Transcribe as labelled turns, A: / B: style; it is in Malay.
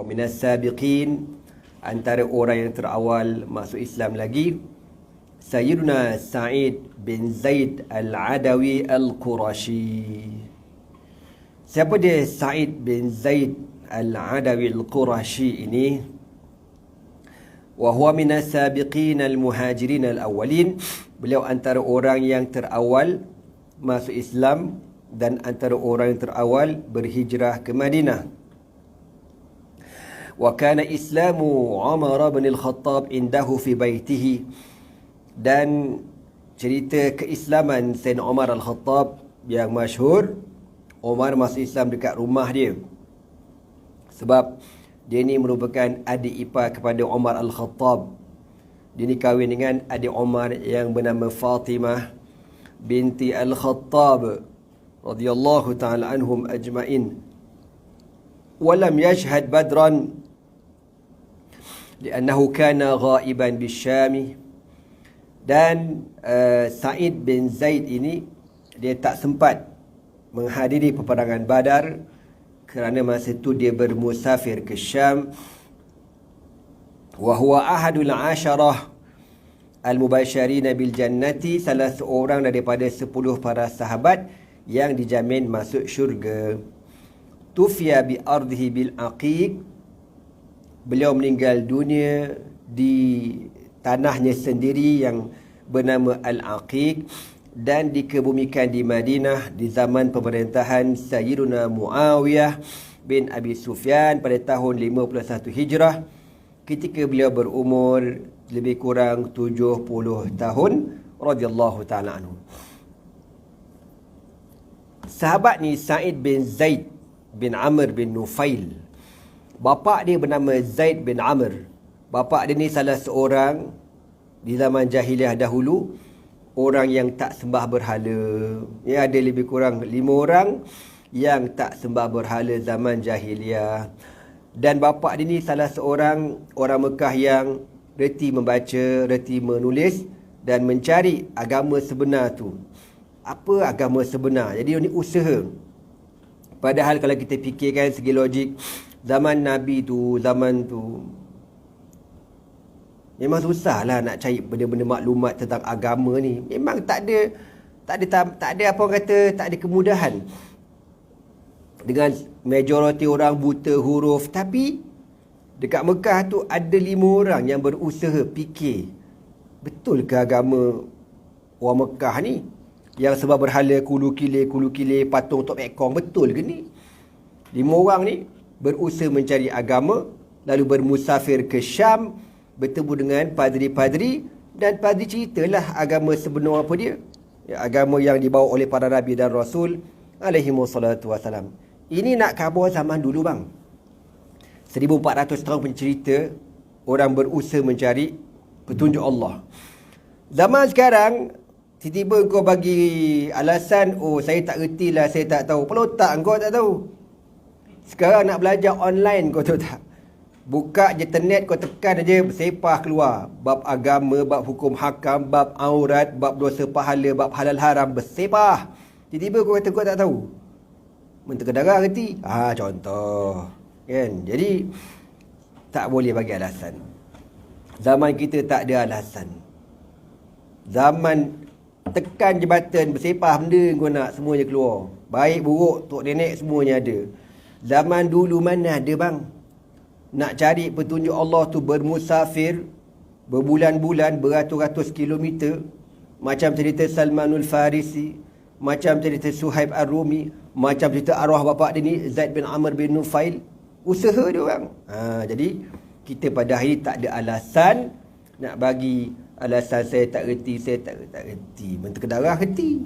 A: minas sabiqin, antara orang yang terawal masuk Islam lagi, Sayyiduna Sa'id bin Zaid Al-Adawi Al-Qurashi. Siapa dia Sa'id bin Zaid Al-Adawi Al-Qurashi ini? Wa huwa minas sabiqin al-muhajirin al-awwalin. Beliau antara orang yang terawal masuk Islam dan antara orang yang terawal berhijrah ke Madinah. Wa kana islamu Umar bin al-Khattab indahu fi baitihi. Dan cerita keislaman Sayyidina Umar al-Khattab yang masyhur, Umar masuk Islam dekat rumah dia. Sebab dia ni merupakan adik ipar kepada Umar al-Khattab. Dia ni kahwin dengan adik Umar yang bernama Fatimah binti al-Khattab radhiyallahu ta'ala anhum ajma'in. Walam yashhad badran li'annahu kana ghaiban bisyami. Dan Sa'id bin Zaid ini dia tak sempat menghadiri peperangan Badar kerana masa itu dia bermusafir ke Syam. Wa huwa ahadul asyarah al-mubasysyirin bil jannati, salah seorang daripada 10 para sahabat yang dijamin masuk syurga. Tufiya bi ardihi bil aqiq. Beliau meninggal dunia di tanahnya sendiri yang bernama Al-Aqiq dan dikebumikan di Madinah di zaman pemerintahan Sayyiduna Muawiyah bin Abi Sufyan pada tahun 51 Hijrah, ketika beliau berumur lebih kurang 70 tahun radhiyallahu ta'ala anhu. Sahabat ni Sa'id bin Zaid bin Amr bin Nufail. Bapa dia bernama Zaid bin Amr. Bapa dia ni salah seorang di zaman jahiliah dahulu, orang yang tak sembah berhala. Ya, ada lebih kurang 5 orang yang tak sembah berhala zaman jahiliah. Dan bapa dia ni salah seorang orang Mekah yang reti membaca, reti menulis dan mencari agama sebenar tu. Apa agama sebenar? Jadi ini usaha. Padahal kalau kita fikirkan segi logik, zaman Nabi tu, zaman tu memang susahlah nak cari benda-benda maklumat tentang agama ni. Memang tak ada apa orang kata, tak ada kemudahan. Dengan majoriti orang buta huruf, tapi dekat Mekah tu ada 5 orang yang berusaha fikir, betul ke agama orang Mekah ni yang sebab berhala kulu-kile, patung tok ekong, betul ke ni? 5 orang ni berusaha mencari agama, lalu bermusafir ke Syam, bertemu dengan padri-padri, dan padri ceritalah agama sebenar apa dia. Ya, agama yang dibawa oleh para Nabi dan Rasul alaihi wassalatu wassalam. Ini nak khabar zaman dulu bang. 1400 tahun pencerita, orang berusaha mencari petunjuk Allah. Zaman sekarang, tiba-tiba kau bagi alasan, oh saya tak reti lah, saya tak tahu. Kalau tak, kau tak tahu. Sekarang nak belajar online, kau tahu tak? Buka je internet, kau tekan aja, bersepah keluar. Bab agama, bab hukum hakam, bab aurat, bab dosa pahala, bab halal haram, bersepah. Tiba-tiba kau kata kau tak tahu. Menterkedara reti. Contoh. Kan? Jadi, tak boleh bagi alasan. Zaman kita tak ada alasan. Zaman tekan je button, bersepah benda kau nak, semuanya keluar. Baik, buruk, tok nenek, semuanya ada. Zaman dulu mana ada bang? Nak cari petunjuk Allah tu bermusafir berbulan-bulan, beratus-ratus kilometer. Macam cerita Salmanul Farisi, macam cerita Suhaib Ar-Rumi, macam cerita arwah bapak dia ni Zaid bin Amr bin Nufail. Usaha dia orang. Jadi kita pada hari tak ada alasan nak bagi alasan saya tak reti, saya tak reti. Menterkedarah reti.